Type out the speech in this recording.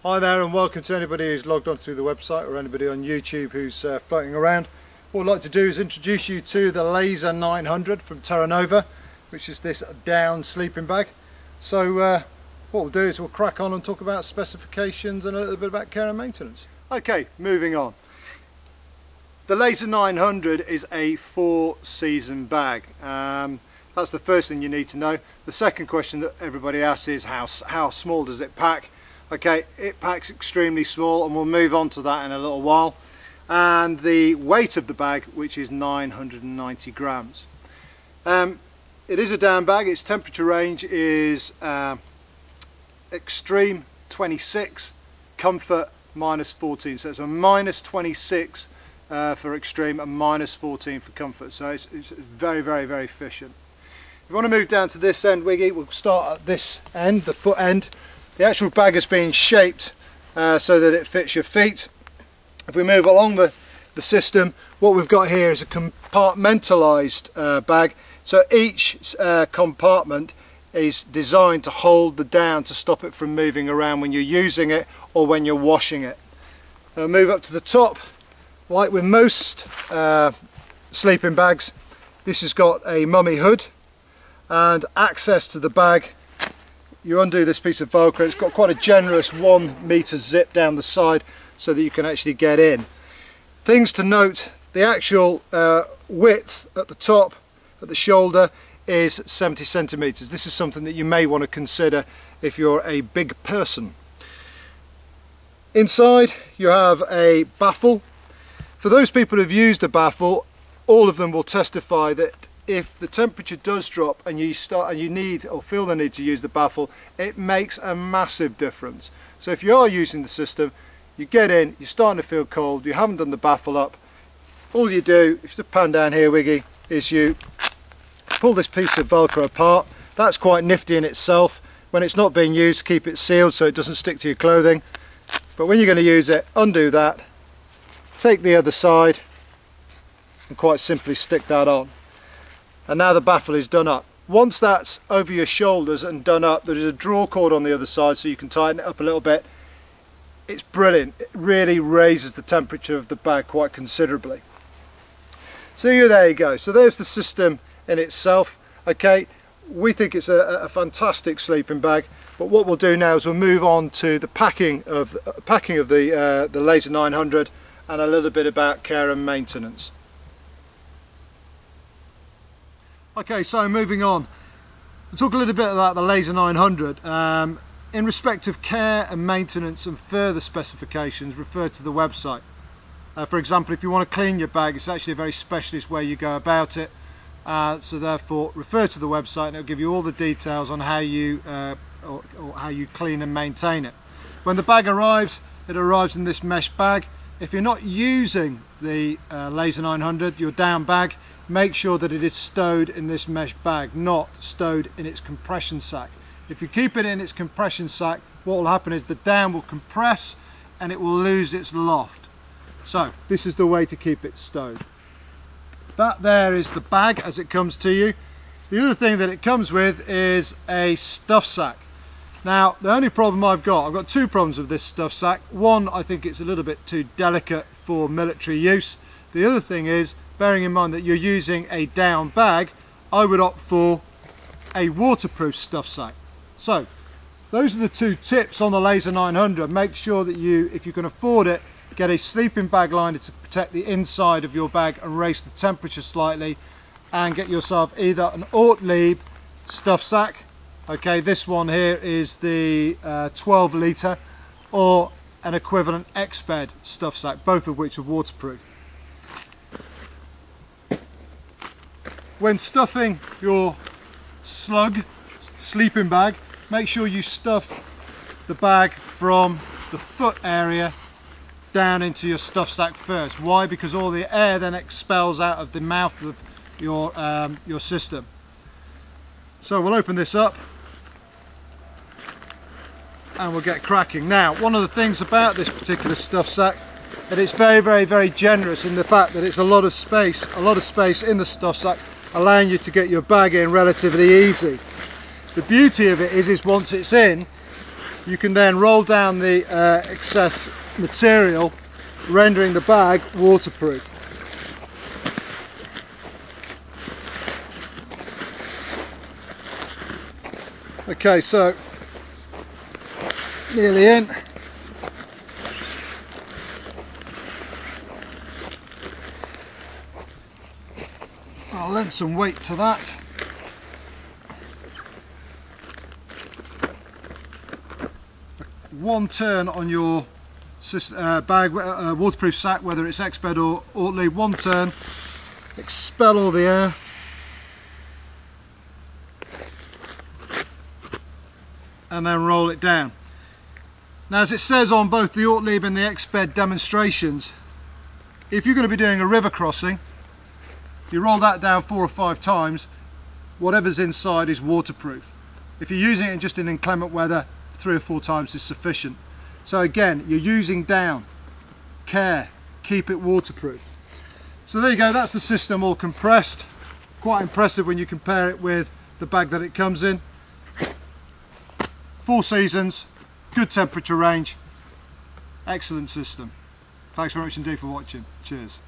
Hi there and welcome to anybody who's logged on through the website or anybody on YouTube who's floating around. What I'd like to do is introduce you to the Laser 900 from Terra, which is this down sleeping bag. So what we'll do is we'll crack on and talk about specifications and a little bit about care and maintenance. Okay, moving on. The Laser 900 is a 4-season bag. That's the first thing you need to know. The second question that everybody asks is how small does it pack? Okay, it packs extremely small and we'll move on to that in a little while. And the weight of the bag, which is 990 grams. It is a down bag. Its temperature range is extreme 26, comfort -14. So it's a -26 for extreme and -14 for comfort. So it's very, very, very efficient. If you want to move down to this end, Wiggy, we'll start at this end, the foot end. The actual bag has been shaped so that it fits your feet. If we move along the system, what we've got here is a compartmentalized bag. So each compartment is designed to hold the down to stop it from moving around when you're using it or when you're washing it. I'll move up to the top. Like with most sleeping bags, this has got a mummy hood and access to the bag. You undo this piece of Velcro. It's got quite a generous 1 meter zip down the side so that you can actually get in. Things to note: the actual width at the top, at the shoulder, is 70 centimeters. This is something that you may want to consider if you're a big person. Inside you have a baffle. For those people who've used a baffle, all of them will testify that if the temperature does drop and you need or feel the need to use the baffle, it makes a massive difference. So if you are using the system, you get in, you're starting to feel cold, you haven't done the baffle up, all you do, if you pan down here, Wiggy, is you pull this piece of Velcro apart. That's quite nifty in itself. When it's not being used, keep it sealed so it doesn't stick to your clothing. But when you're going to use it, undo that, take the other side and quite simply stick that on. And now the baffle is done up. Once that's over your shoulders and done up, there is a draw cord on the other side so you can tighten it up a little bit. It's brilliant. It really raises the temperature of the bag quite considerably. So there you go. So there's the system in itself. Okay, we think it's a fantastic sleeping bag, but what we'll do now is we'll move on to the packing of the Laser 900 and a little bit about care and maintenance. Okay, so moving on, we'll talk a little bit about the Laser 900. In respect of care and maintenance and further specifications, refer to the website. For example, if you want to clean your bag, it's actually a very specialist way you go about it. So therefore, refer to the website and it'll give you all the details on how you or how you clean and maintain it. When the bag arrives, it arrives in this mesh bag. If you're not using the Laser 900, your down bag, make sure that it is stowed in this mesh bag, not stowed in its compression sack. If you keep it in its compression sack, what will happen is the down will compress and it will lose its loft. So this is the way to keep it stowed. That there is the bag as it comes to you. The other thing that it comes with is a stuff sack. Now the only problem I've got two problems with this stuff sack. One, I think it's a little bit too delicate for military use. The other thing is, bearing in mind that you're using a down bag, I would opt for a waterproof stuff sack. So those are the two tips on the Laser 900. Make sure that you, if you can afford it, get a sleeping bag liner to protect the inside of your bag and raise the temperature slightly, and get yourself either an Ortlieb stuff sack, okay, this one here is the 12 litre, or an equivalent X-Bed stuff sack, both of which are waterproof. When stuffing your slug sleeping bag, make sure you stuff the bag from the foot area down into your stuff sack first. Why? Because all the air then expels out of the mouth of your system. So we'll open this up and we'll get cracking. Now, one of the things about this particular stuff sack, that it's very, very, very generous in the fact that it's a lot of space in the stuff sack, allowing you to get your bag in relatively easy. The beauty of it is once it's in, you can then roll down the excess material, rendering the bag waterproof. Okay, so nearly in. I'll lend some weight to that. One turn on your bag, waterproof sack, whether it's X-bed or Ortlieb, one turn, expel all the air. And then roll it down. Now, as it says on both the Ortlieb and the X-bed demonstrations, if you're going to be doing a river crossing, you roll that down 4 or 5 times, whatever's inside is waterproof. If you're using it just in inclement weather, 3 or 4 times is sufficient. So again, you're using down, care, keep it waterproof. So there you go, that's the system all compressed. Quite impressive when you compare it with the bag that it comes in. 4 seasons, good temperature range, excellent system. Thanks very much indeed for watching. Cheers.